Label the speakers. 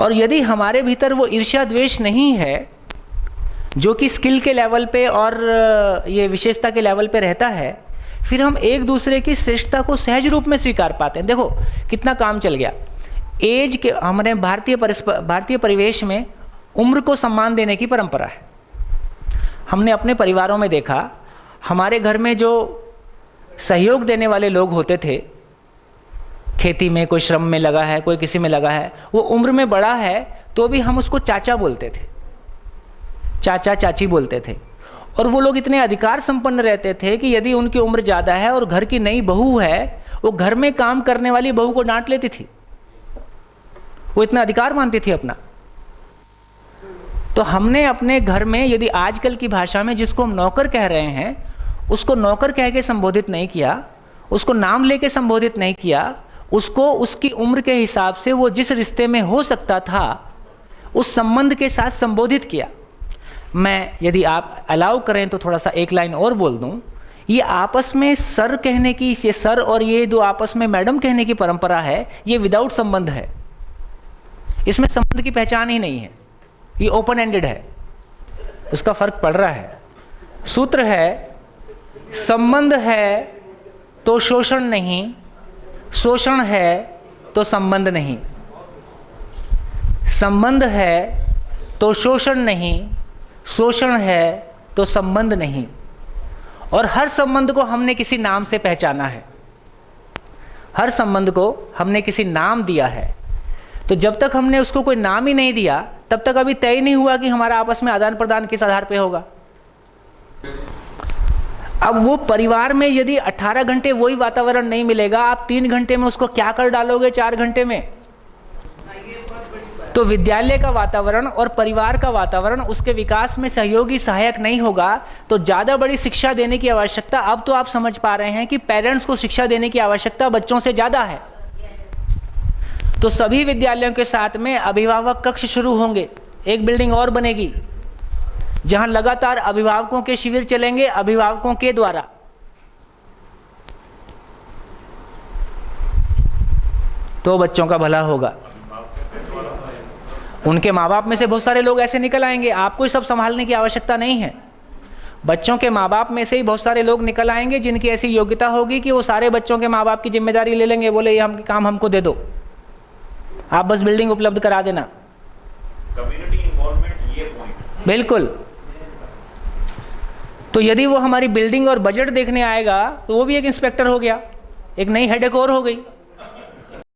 Speaker 1: और यदि हमारे भीतर वो ईर्ष्या द्वेष नहीं है, जो कि स्किल के लेवल पे और ये विशेषता के लेवल पे रहता है, फिर हम एक दूसरे की श्रेष्ठता को सहज रूप में स्वीकार पाते हैं। देखो कितना काम चल गया। एज के हमारे भारतीय परिवेश में उम्र को सम्मान देने की परंपरा है। हमने अपने परिवारों में देखा, हमारे घर में जो सहयोग देने वाले लोग होते थे, खेती में कोई श्रम में लगा है, कोई किसी में लगा है, वो उम्र में बड़ा है तो भी हम उसको चाचा बोलते थे, चाचा चाची बोलते थे। और वो लोग इतने अधिकार संपन्न रहते थे कि यदि उनकी उम्र ज़्यादा है और घर की नई बहू है, वो घर में काम करने वाली बहू को डांट लेती थी, वो इतना अधिकार मानती थी अपना। तो हमने अपने घर में यदि आजकल की भाषा में जिसको हम नौकर कह रहे हैं, उसको नौकर कह के संबोधित नहीं किया, उसको नाम लेके संबोधित नहीं किया, उसको उसकी उम्र के हिसाब से वो जिस रिश्ते में हो सकता था उस संबंध के साथ संबोधित किया। मैं यदि आप अलाउ करें तो थोड़ा सा एक लाइन और बोल दूं। ये आपस में सर कहने की, ये सर और ये दो आपस में मैडम कहने की परंपरा है, ये विदाउट संबंध है, इसमें संबंध की पहचान ही नहीं है, ये ओपन एंडेड है, उसका फर्क पड़ रहा है। सूत्र है, संबंध है तो शोषण नहीं, शोषण है तो संबंध नहीं। संबंध है तो शोषण नहीं, शोषण है तो संबंध नहीं। और हर संबंध को हमने किसी नाम से पहचाना है, हर संबंध को हमने किसी नाम दिया है। तो जब तक हमने उसको कोई नाम ही नहीं दिया, तब तक अभी तय नहीं हुआ कि हमारा आपस में आदान प्रदान किस आधार पे होगा। अब वो परिवार में यदि 18 घंटे वही वातावरण नहीं मिलेगा, आप 3 घंटे में उसको क्या कर डालोगे 4 घंटे में? तो विद्यालय का वातावरण और परिवार का वातावरण उसके विकास में सहयोगी सहायक नहीं होगा, तो ज़्यादा बड़ी शिक्षा देने की आवश्यकता, अब तो आप समझ पा रहे हैं कि पेरेंट्स को शिक्षा देने की आवश्यकता बच्चों से ज़्यादा है। तो सभी विद्यालयों के साथ में अभिभावक कक्ष शुरू होंगे, एक बिल्डिंग और बनेगी जहां लगातार अभिभावकों के शिविर चलेंगे, अभिभावकों के द्वारा। तो बच्चों का भला होगा। उनके माँ बाप में से बहुत सारे लोग ऐसे निकल आएंगे, आपको सब संभालने की आवश्यकता नहीं है। बच्चों के माँ बाप में से ही बहुत सारे लोग निकल आएंगे जिनकी ऐसी योग्यता होगी कि वो सारे बच्चों के माँ बाप की जिम्मेदारी ले लेंगे, बोले ये काम हमको दे दो, आप बस बिल्डिंग उपलब्ध करा देना।
Speaker 2: कम्युनिटी इन्वॉल्वमेंट, ये पॉइंट
Speaker 1: बिल्कुल। तो यदि वो हमारी बिल्डिंग और बजट देखने आएगा तो वो भी एक इंस्पेक्टर हो गया, एक नई हेडेक और हो गई।